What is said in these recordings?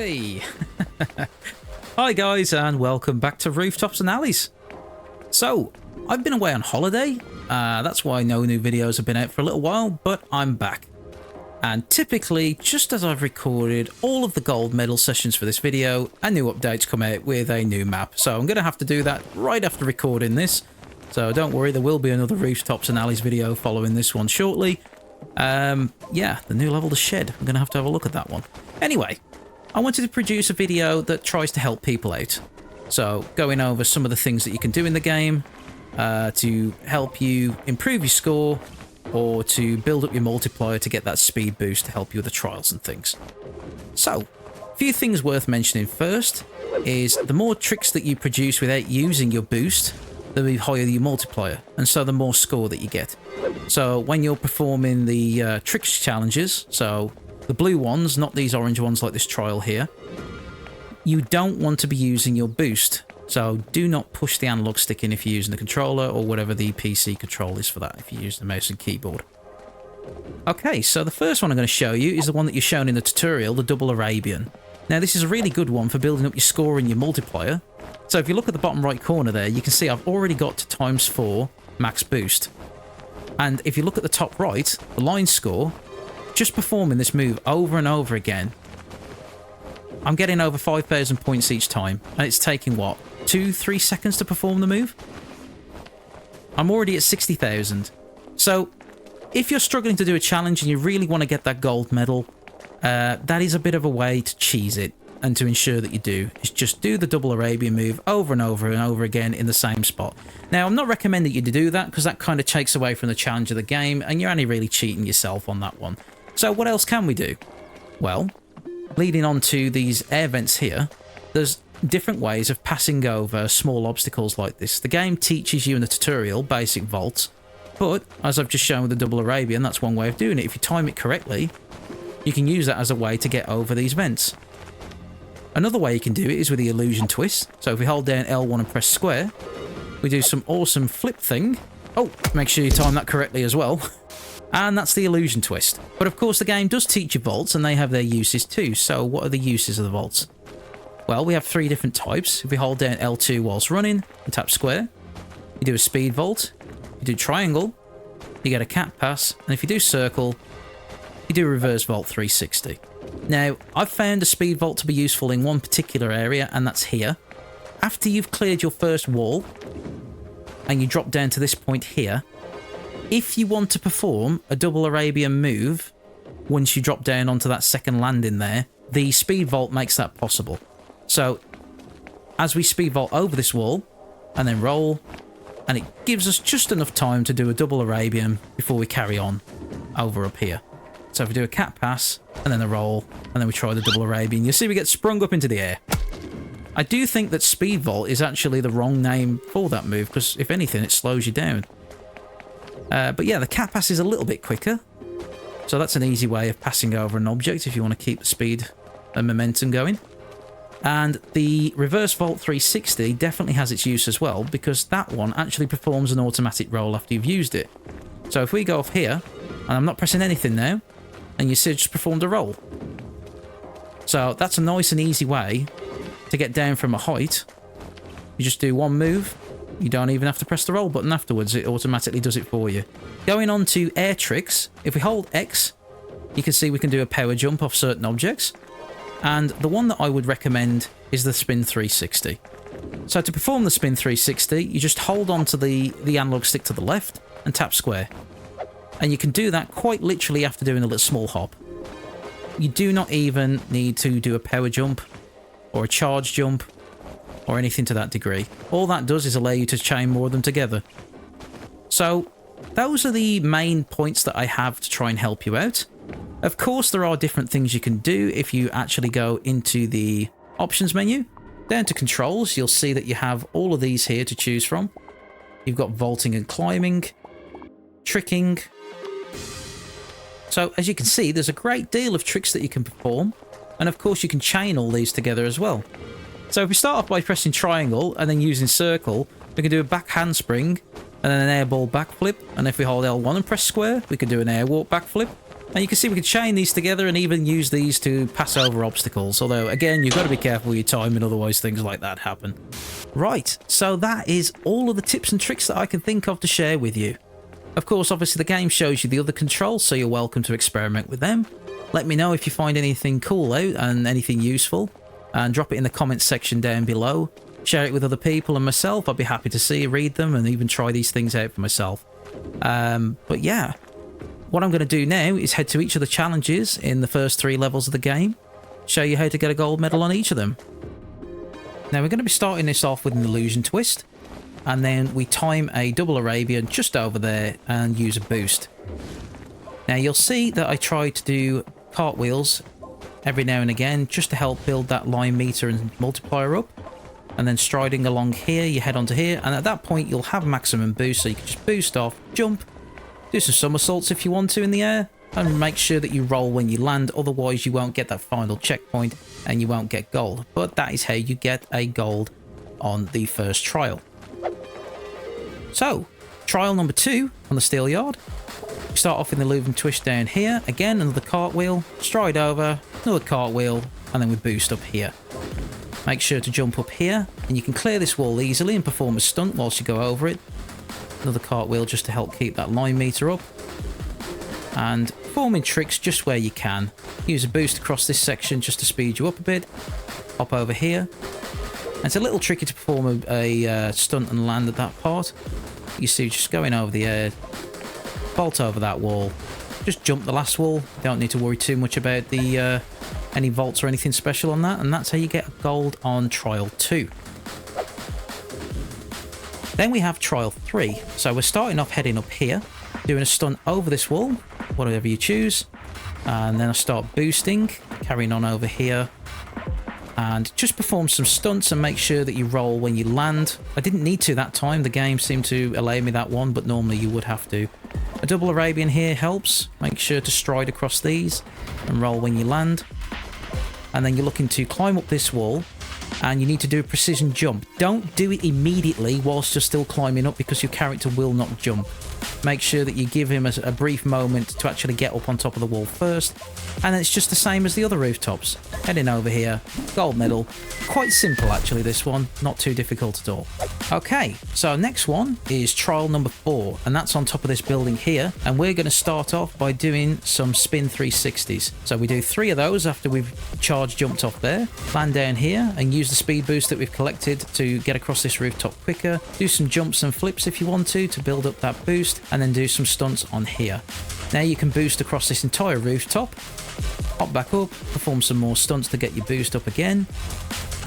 Hey! Hi guys, and welcome back to Rooftops and Alleys. So, I've been away on holiday, that's why no new videos have been out for a little while, but I'm back. And typically, just as I've recorded all of the gold medal sessions for this video, a new update's come out with a new map. So I'm going to have to do that right after recording this. So don't worry, there will be another Rooftops and Alleys video following this one shortly. Yeah, the new level, the shed. I'm going to have a look at that one. Anyway, I wanted to produce a video that tries to help people out. So, going over some of the things that you can do in the game to help you improve your score or to build up your multiplier to get that speed boost to help you with the trials and things. So, a few things worth mentioning first is the more tricks that you produce without using your boost, the higher your multiplier, and so the more score that you get. So, when you're performing the tricks challenges, so the blue ones, not these orange ones like this trial here, you don't want to be using your boost. So do not push the analog stick in if you're using the controller or whatever the PC control is for that if you use the mouse and keyboard. Okay, so the first one I'm going to show you is the one that you're shown in the tutorial, the double Arabian. Now this is a really good one for building up your score and your multiplier. So if you look at the bottom right corner there, you can see I've already got to ×4 max boost. And if you look at the top right, the line score, just performing this move over and over again, I'm getting over 5,000 points each time, and it's taking, what, 2-3 seconds to perform the move? I'm already at 60,000. So, if you're struggling to do a challenge and you really want to get that gold medal, that is a bit of a way to cheese it, and to ensure that you do, is just do the double Arabian move over and over and over again in the same spot. Now, I'm not recommending you to do that, because that kind of takes away from the challenge of the game, and you're only really cheating yourself on that one. So what else can we do? Well, leading on to these air vents here, there's different ways of passing over small obstacles like this. The game teaches you in the tutorial basic vaults, but as I've just shown with the double Arabian, that's one way of doing it. If you time it correctly, you can use that as a way to get over these vents. Another way you can do it is with the illusion twist. So if we hold down L1 and press square, we do some awesome flip thing. Oh, make sure you time that correctly as well. And that's the illusion twist. But of course the game does teach you vaults and they have their uses too. So what are the uses of the vaults? Well, we have 3 different types. If we hold down L2 whilst running and tap square, you do a speed vault, you do triangle, you get a cat pass, and if you do circle, you do reverse vault 360. Now, I've found a speed vault to be useful in one particular area, and that's here. After you've cleared your first wall, and you drop down to this point here, if you want to perform a double Arabian move, once you drop down onto that second landing there, the speed vault makes that possible. So, as we speed vault over this wall, and then roll, and it gives us just enough time to do a double Arabian before we carry on over up here. So if we do a cat pass, and then a roll, and then we try the double Arabian, you'll see we get sprung up into the air. I do think that speed vault is actually the wrong name for that move, because if anything, it slows you down. But yeah, the cat pass is a little bit quicker. So that's an easy way of passing over an object if you want to keep the speed and momentum going. And the reverse vault 360 definitely has its use as well, because that one actually performs an automatic roll after you've used it. So if we go off here, and I'm not pressing anything now, and you see it just performed a roll. So that's a nice and easy way to get down from a height. You just do one move. You don't even have to press the roll button afterwards. It automatically does it for you. Going on to air tricks. If we hold X, you can see we can do a power jump off certain objects. And the one that I would recommend is the spin 360. So to perform the spin 360, you just hold on to the analog stick to the left and tap square. And you can do that quite literally after doing a little small hop. You do not even need to do a power jump or a charge jump or anything to that degree. All that does is allow you to chain more of them together. So those are the main points that I have to try and help you out. Of course, there are different things you can do if you actually go into the options menu. Down to controls, you'll see that you have all of these here to choose from. You've got vaulting and climbing, tricking. So as you can see, there's a great deal of tricks that you can perform. And of course, you can chain all these together as well. So if we start off by pressing triangle and then using circle, we can do a back handspring and then an airball backflip. And if we hold L1 and press square, we can do an airwalk backflip. And you can see we can chain these together and even use these to pass over obstacles. Although, again, you've got to be careful with your timing, otherwise things like that happen. Right, so that is all of the tips and tricks that I can think of to share with you. Of course, obviously the game shows you the other controls, so you're welcome to experiment with them. Let me know if you find anything cool out and anything useful. And drop it in the comments section down below. Share it with other people and myself. I'd be happy to see, read them, and even try these things out for myself. But yeah. What I'm going to do now is head to each of the challenges in the first 3 levels of the game, show you how to get a gold medal on each of them. Now we're going to be starting this off with an illusion twist, and then we time a double Arabian just over there and use a boost. Now you'll see that I try to do cartwheels every now and again just to help build that line meter and multiplier up, and then striding along here you head onto here, and at that point you'll have maximum boost, so you can just boost off, jump, do some somersaults if you want to in the air, and make sure that you roll when you land, otherwise you won't get that final checkpoint and you won't get gold. But that is how you get a gold on the first trial. So, trial number 2 on the steel yard. We start off with the illusion twist down here, again another cartwheel, stride over, another cartwheel, and then we boost up here. Make sure to jump up here, and you can clear this wall easily and perform a stunt whilst you go over it. Another cartwheel just to help keep that line meter up. And performing tricks just where you can. Use a boost across this section just to speed you up a bit. Hop over here. And it's a little tricky to perform a stunt and land at that part. You see, just going over the air, vault over that wall. Just jump the last wall. Don't need to worry too much about the any vaults or anything special on that. And that's how you get gold on trial 2. Then we have trial 3. So we're starting off heading up here, doing a stunt over this wall, whatever you choose. And then I start boosting, carrying on over here. And just perform some stunts and make sure that you roll when you land. I didn't need to that time. The game seemed to allow me that one, but normally you would have to. A double Arabian here helps. Make sure to stride across these and roll when you land. And then you're looking to climb up this wall. And you need to do a precision jump. Don't do it immediately whilst you're still climbing up, because your character will not jump. Make sure that you give him a brief moment to actually get up on top of the wall first. And it's just the same as the other rooftops. Heading over here, gold medal. Quite simple actually, this one, not too difficult at all. Okay, so next one is trial number 4, and that's on top of this building here. And we're going to start off by doing some spin 360s. So we do 3 of those after we've charge jumped off there. Land down here and use the speed boost that we've collected to get across this rooftop quicker. Do some jumps and flips if you want to build up that boost, and then do some stunts on here. Now you can boost across this entire rooftop, hop back up, perform some more stunts to get your boost up again.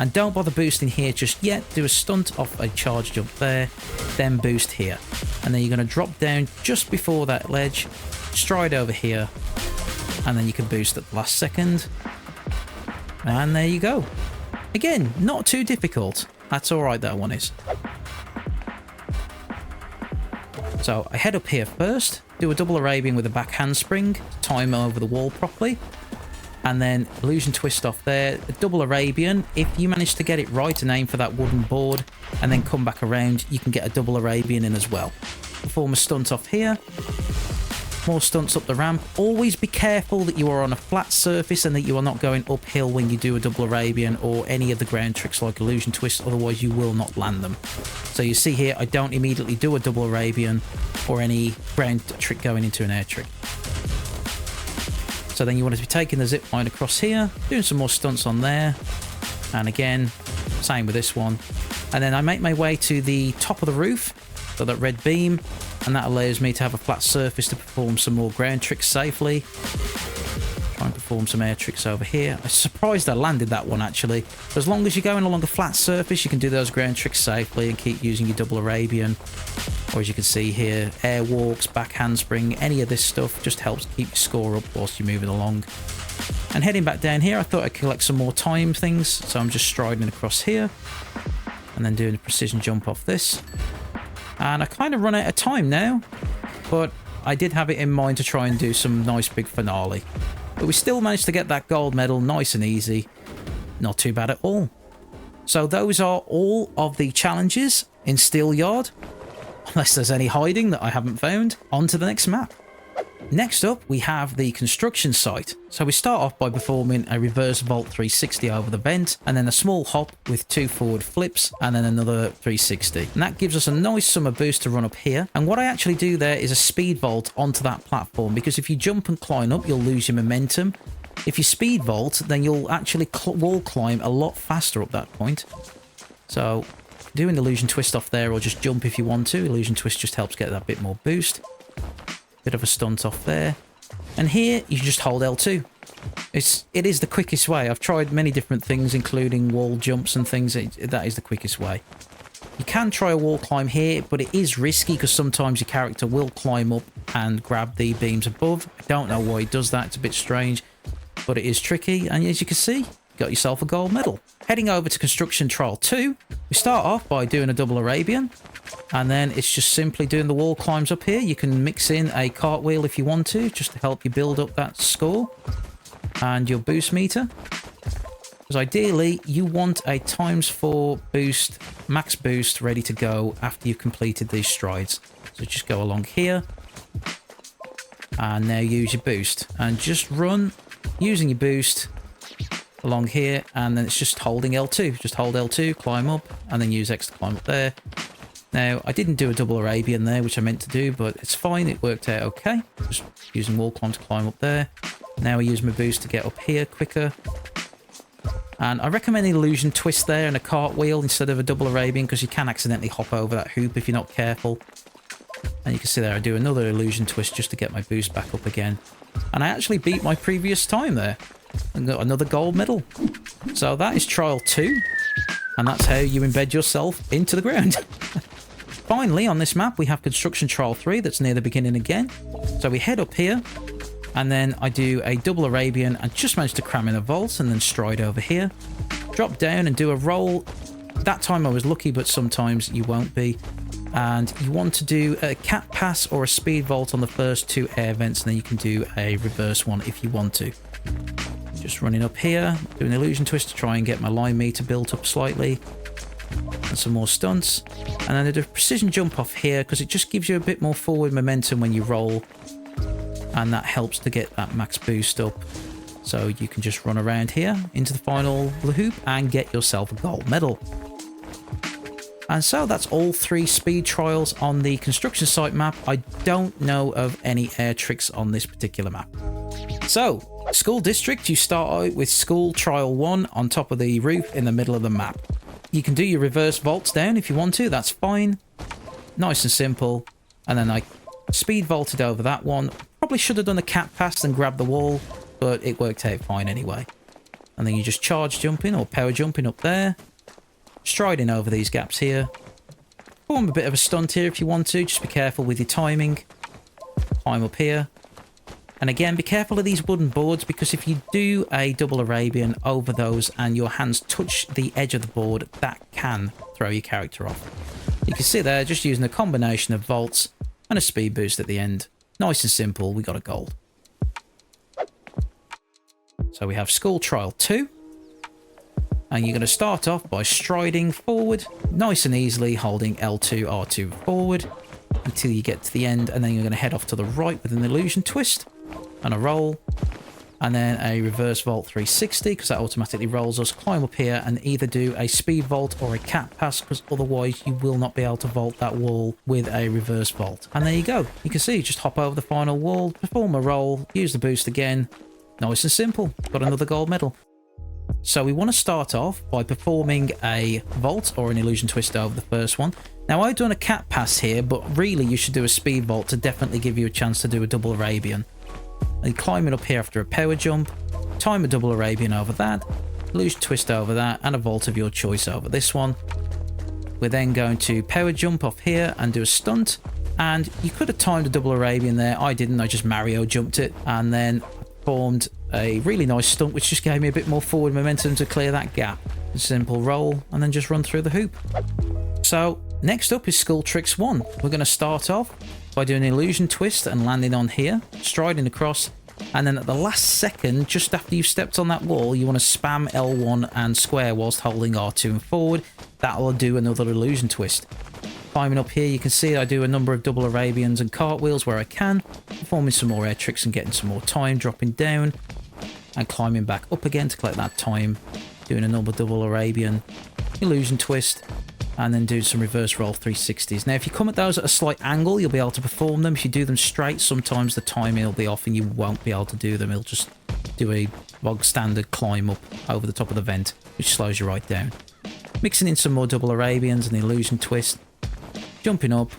And don't bother boosting here just yet. Do a stunt off a charge jump there, then boost here. And then you're going to drop down just before that ledge, stride over here, and then you can boost at the last second. And there you go. Again, not too difficult. That's alright, that one is. So I head up here first, do a double Arabian with a back handspring, time over the wall properly, and then illusion twist off there, a double Arabian. If you manage to get it right and aim for that wooden board and then come back around, you can get a double Arabian in as well. Perform a stunt off here, more stunts up the ramp. Always be careful that you are on a flat surface and that you are not going uphill when you do a double Arabian or any of the ground tricks like illusion twist, otherwise you will not land them. So you see here, I don't immediately do a double Arabian or any ground trick going into an air trick. So then you want to be taking the zip line across here, doing some more stunts on there, and again, same with this one. And then I make my way to the top of the roof, so that red beam, and that allows me to have a flat surface to perform some more ground tricks safely. Try and perform some air tricks over here. I'm surprised I landed that one actually. As long as you're going along a flat surface, you can do those ground tricks safely and keep using your double Arabian. Or as you can see here, air walks, back handspring, any of this stuff just helps keep your score up whilst you're moving along. And heading back down here, I thought I'd collect some more time things, so I'm just striding across here and then doing a precision jump off this. And I kind of run out of time now, but I did have it in mind to try and do some nice big finale. But we still managed to get that gold medal nice and easy. Not too bad at all. So those are all of the challenges in Steel Yard. Unless there's any hiding that I haven't found. On to the next map. Next up, we have the construction site. So we start off by performing a reverse vault 360 over the vent, and then a small hop with 2 forward flips, and then another 360. And that gives us a nice summer boost to run up here. And what I actually do there is a speed vault onto that platform, because if you jump and climb up, you'll lose your momentum. If you speed vault, then you'll actually wall climb a lot faster up that point. So do an illusion twist off there, or just jump if you want to. Illusion twist just helps get that bit more boost. Bit of a stunt off there. And here, you just hold L2. It is the quickest way. I've tried many different things, including wall jumps and things. That is the quickest way. You can try a wall climb here, but it is risky because sometimes your character will climb up and grab the beams above. I don't know why it does that. It's a bit strange, but it is tricky. And as you can see, you got yourself a gold medal. Heading over to Construction Trial 2, we start off by doing a double Arabian. And then it's just simply doing the wall climbs up here. You can mix in a cartwheel if you want to, just to help you build up that score and your boost meter. Because ideally, you want a ×4 boost, max boost, ready to go after you've completed these strides. So just go along here. And now use your boost. And just run using your boost along here. And then it's just holding L2. Just hold L2, climb up, and then use X to climb up there. Now, I didn't do a double Arabian there, which I meant to do, but it's fine. It worked out okay. Just using wall climb to climb up there. Now I use my boost to get up here quicker. And I recommend an illusion twist there and a cartwheel instead of a double Arabian, because you can accidentally hop over that hoop if you're not careful. And you can see there I do another illusion twist just to get my boost back up again. And I actually beat my previous time there and got another gold medal. So that is Trial 2. And that's how you embed yourself into the ground. Finally, on this map, we have Construction Trial 3 that's near the beginning again. So we head up here, and then I do a double Arabian and just manage to cram in a vault and then stride over here. Drop down and do a roll. That time I was lucky, but sometimes you won't be. And you want to do a cat pass or a speed vault on the first 2 air vents, and then you can do a reverse one if you want to. Just running up here, do an illusion twist to try and get my line meter built up slightly. And some more stunts. And then I do a precision jump off here because it just gives you a bit more forward momentum when you roll. And that helps to get that max boost up. So you can just run around here into the final hoop and get yourself a gold medal. And so that's all 3 speed trials on the construction site map. I don't know of any air tricks on this particular map. So, School District, you start out with School Trial 1 on top of the roof in the middle of the map. You can do your reverse vaults down if you want to, that's fine. Nice and simple. And then I speed vaulted over that one. Probably should have done a cat pass and grabbed the wall, but it worked out fine anyway. And then you just charge jumping or power jumping up there. Striding over these gaps here. Form a bit of a stunt here if you want to, just be careful with your timing. Climb up here. And again, be careful of these wooden boards, because if you do a double Arabian over those and your hands touch the edge of the board, that can throw your character off. You can see there, just using a combination of vaults and a speed boost at the end. Nice and simple, we got a gold. So we have School Trial 2. And you're going to start off by striding forward, nice and easily, holding L2, R2 forward until you get to the end, and then you're going to head off to the right with an illusion twist and a roll, and then a reverse vault 360 because that automatically rolls us. Climb up here and either do a speed vault or a cat pass, because otherwise you will not be able to vault that wall with a reverse vault. And there you go. You can see, just hop over the final wall, perform a roll, use the boost again. Nice and simple. Got another gold medal. So we want to start off by performing a vault or an illusion twist over the first one. Now I've done a cat pass here, but really you should do a speed vault to definitely give you a chance to do a double Arabian. And climbing up here after a power jump, time a double Arabian over that, illusion twist over that, and a vault of your choice over this one. We're then going to power jump off here and do a stunt. And you could have timed a double Arabian there. I didn't, I just Mario jumped it and then performed a really nice stunt, which just gave me a bit more forward momentum to clear that gap. A simple roll and then just run through the hoop. So next up is School Tricks 1. We're going to start off by doing an illusion twist and landing on here, striding across, and then at the last second, just after you've stepped on that wall, you want to spam L1 and square whilst holding R2 and forward. That will do another illusion twist. climbing up here, you can see I do a number of double Arabians and cartwheels where I can, performing some more air tricks and getting some more time, dropping down and climbing back up again to collect that time, doing another double Arabian, illusion twist, and then doing some reverse roll 360s. Now, if you come at those at a slight angle, you'll be able to perform them. If you do them straight, sometimes the timing will be off and you won't be able to do them. It'll just do a bog standard climb up over the top of the vent, which slows you right down. Mixing in some more double Arabians and the illusion twist, jumping up,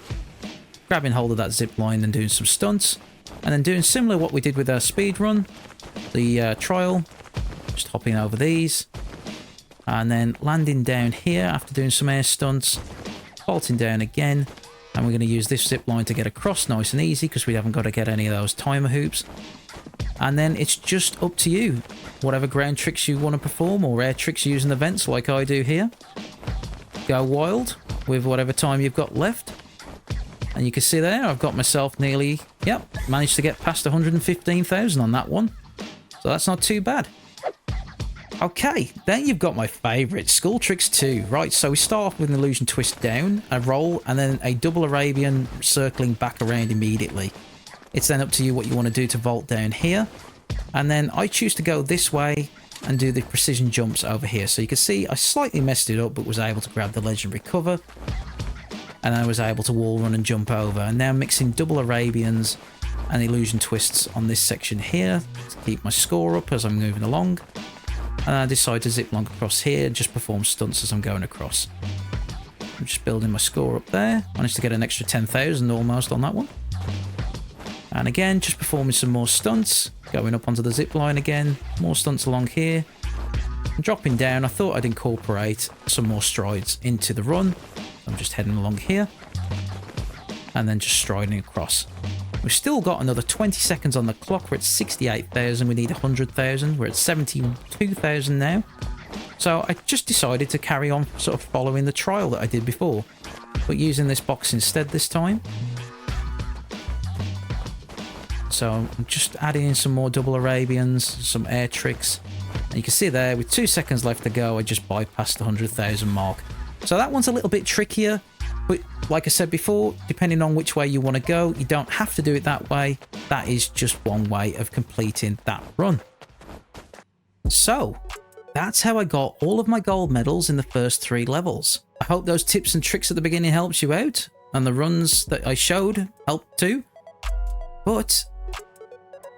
grabbing hold of that zip line and doing some stunts, and then doing similar what we did with our speed run, the trial, just hopping over these, and then landing down here after doing some air stunts, vaulting down again, and we're going to use this zip line to get across nice and easy because we haven't got to get any of those timer hoops. And then it's just up to you, whatever ground tricks you want to perform or air tricks using the vents like I do here. Go wild with whatever time you've got left. And you can see there, I've got myself nearly, yep, managed to get past 115,000 on that one. So that's not too bad. Okay, then you've got my favourite, School Tricks 2. Right, so we start off with an illusion twist down, a roll, and then a double Arabian circling back around immediately. It's then up to you what you want to do to vault down here. And then I choose to go this way and do the precision jumps over here. So you can see I slightly messed it up, but was able to grab the legendary cover. And I was able to wall run and jump over. And now mixing double Arabians and illusion twists on this section here to keep my score up as I'm moving along. And I decide to zip along across here and just perform stunts as I'm going across. I'm just building my score up there. Managed to get an extra 10,000 almost on that one. And again, just performing some more stunts, going up onto the zip line again, more stunts along here, and dropping down. I thought I'd incorporate some more strides into the run. I'm just heading along here, and then just striding across. We've still got another 20 seconds on the clock. We're at 68,000, we need 100,000. We're at 72,000 now. So I just decided to carry on sort of following the trial that I did before, but using this box instead this time. So I'm just adding in some more double Arabians, some air tricks. And you can see there, with 2 seconds left to go, I just bypassed the 100,000 mark. So that one's a little bit trickier. But like I said before, depending on which way you want to go, you don't have to do it that way. That is just one way of completing that run. So that's how I got all of my gold medals in the first 3 levels. I hope those tips and tricks at the beginning helped you out. And the runs that I showed helped too. But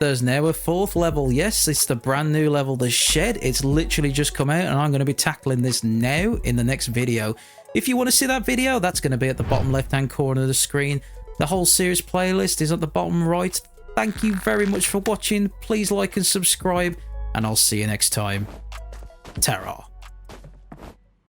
there's now a 4th level. Yes, it's the brand new level, the shed. It's literally just come out and I'm going to be tackling this now in the next video. If you want to see that video, that's going to be at the bottom left hand corner of the screen. The whole series playlist is at the bottom right. Thank you very much for watching. Please like and subscribe, and I'll see you next time. Ta-ra.